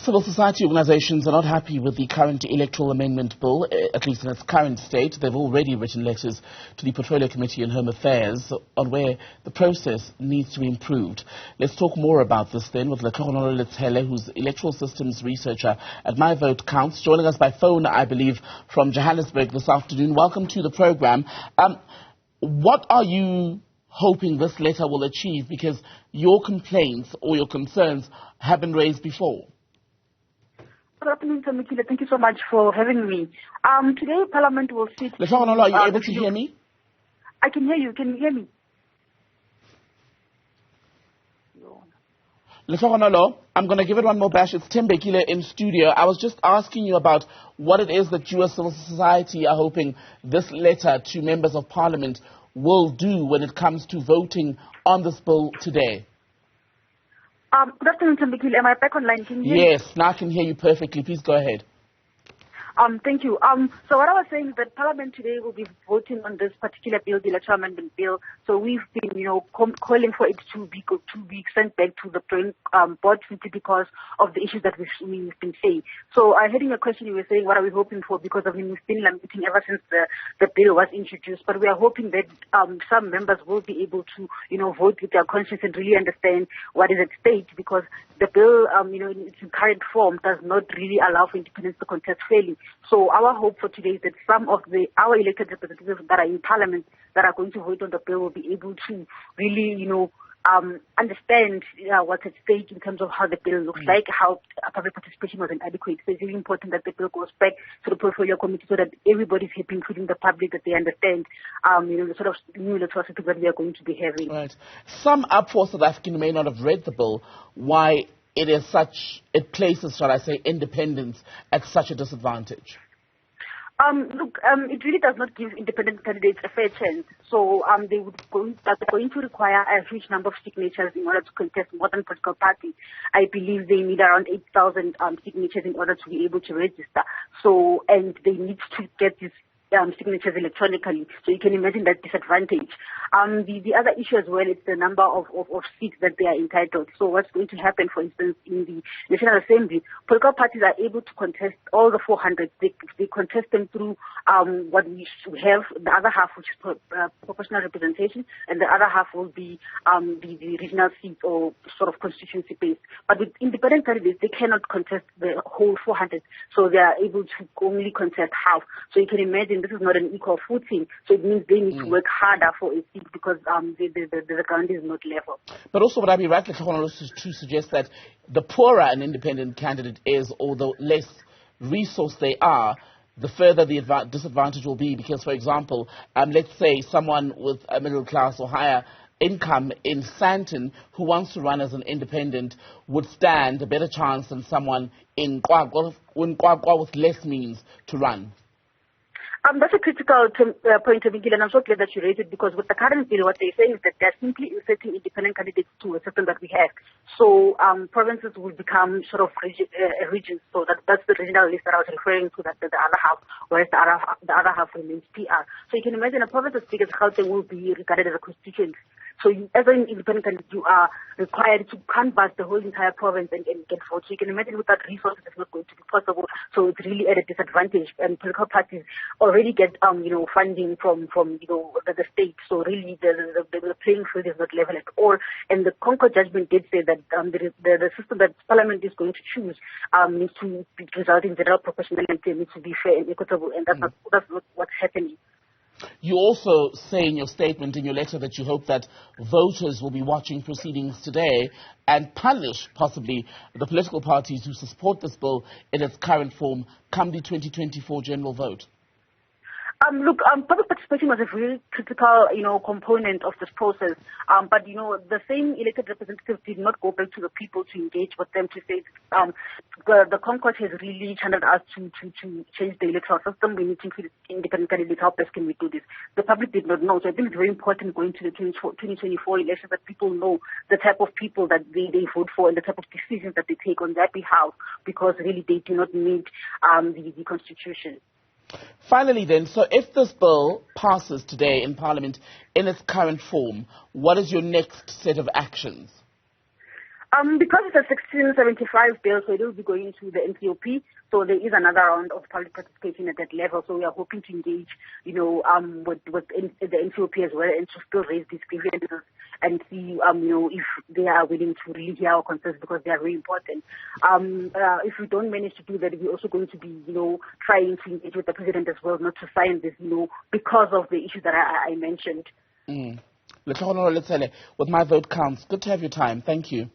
Civil society organizations are not happy with the current Electoral Amendment Bill, at least in its current state. They've already written letters to the Portfolio Committee on Home Affairs on where the process needs to be improved. Let's talk more about this then with Letlhogonolo Letshele, who's Electoral Systems Researcher at My Vote Counts, joining us by phone, I believe, from Johannesburg this afternoon. Welcome to the program. What are you hoping this letter will achieve? Because your complaints or your concerns have been raised before. Good afternoon, Tamikile. Thank you so much for having me. Today, Parliament will sit... Letlhogonolo, are you able to hear me? I can hear you. Can you hear me? Letlhogonolo, I'm going to give it one more bash. It's Tim Bekile in studio. I was just asking you about what it is that you as civil society are hoping this letter to members of Parliament will do when it comes to voting on this bill today. Good afternoon, Tambekile. Am I back online? Can you hear me? Yes, now I can hear you perfectly. Please go ahead. Thank you. So what I was saying is that Parliament today will be voting on this particular bill, the Electoral Amendment Bill. So we've been, calling for it to be sent back to the drawing board simply because of the issues that we've been saying. So I heard in your question you were saying, what are we hoping for? Because we've been lamenting ever since the bill was introduced. But we are hoping that some members will be able to, vote with their conscience and really understand what is at stake, because the bill, in its current form does not really allow for independents to contest fairly. So our hope for today is that some of our elected representatives that are in Parliament that are going to vote on the bill will be able to really, understand what's at stake in terms of how the bill looks like, how public participation was inadequate. So it's really important that the bill goes back to the Portfolio Committee so that everybody's happy, including the public, that they understand, the sort of new electoral system that we are going to be having. Right. Some up for South African may not have read the bill. Why it places, shall I say, independence at such a disadvantage? It really does not give independent candidates a fair chance. So they're going to require a huge number of signatures in order to contest more than political parties. I believe they need around 8,000 signatures in order to be able to register. So, and they need to get these signatures electronically, so you can imagine that disadvantage. The other issue as well is the number of seats that they are entitled. So what's going to happen, for instance, in the National Assembly, political parties are able to contest all the 400. They contest them through what we have, the other half, which is proportional representation, and the other half will be the regional seats or sort of constituency based. But with independent candidates, they cannot contest the whole 400, so they are able to only contest half. So you can imagine this is not an equal footing, so it means they need to work harder for a seat because the ground is not level. But also, would I be right to suggest that the poorer an independent candidate is, or the less resourced they are, the further the disadvantage will be? Because, for example, let's say someone with a middle class or higher income in Sandton who wants to run as an independent would stand a better chance than someone in Kwagwa with less means to run. That's a critical point, Miguel, and I'm so glad that you raised it, because with the current bill, what they're saying is that they're simply inserting independent candidates to a system that we have. So provinces will become sort of regions. So that's the regional list that I was referring to, that the other half, whereas the other half remains PR. So you can imagine a province as big as Gauteng will be regarded as a constituency. So as an independent candidate, you are required to canvass the whole entire province and get votes. So you can imagine without resources, it's not going to be possible. So it's really at a disadvantage. And political parties already get, funding from the state. So really, the playing field is not level at all. And the Concord judgment did say that the system that Parliament is going to choose needs to result in general proportionality, needs to be fair and equitable. And that's not what's happening. You also say in your statement, in your letter, that you hope that voters will be watching proceedings today and punish, possibly, the political parties who support this bill in its current form come the 2024 general vote. Public participation was a really critical, component of this process. But the same elected representatives did not go back to the people to engage with them to say, the Concord has really channeled us to change the electoral system. We need to include independent candidates. How best can we do this? The public did not know. So I think it's very important going to the 2024 elections that people know the type of people that they vote for and the type of decisions that they take on their behalf, because really they do not need the Constitution. Finally then, so if this bill passes today in Parliament in its current form, what is your next set of actions? Because it's a 1675 bill, so it will be going to the NCOP. So there is another round of public participation at that level. So we are hoping to engage, with the NCOP as well, and to still raise these grievances and see, if they are willing to really hear our concerns, because they are very important. If we don't manage to do that, we're also going to be, trying to engage with the president as well, not to sign this, because of the issues that I mentioned. Letlhogonolo Letshele, with My Vote Counts. Good to have your time. Thank you.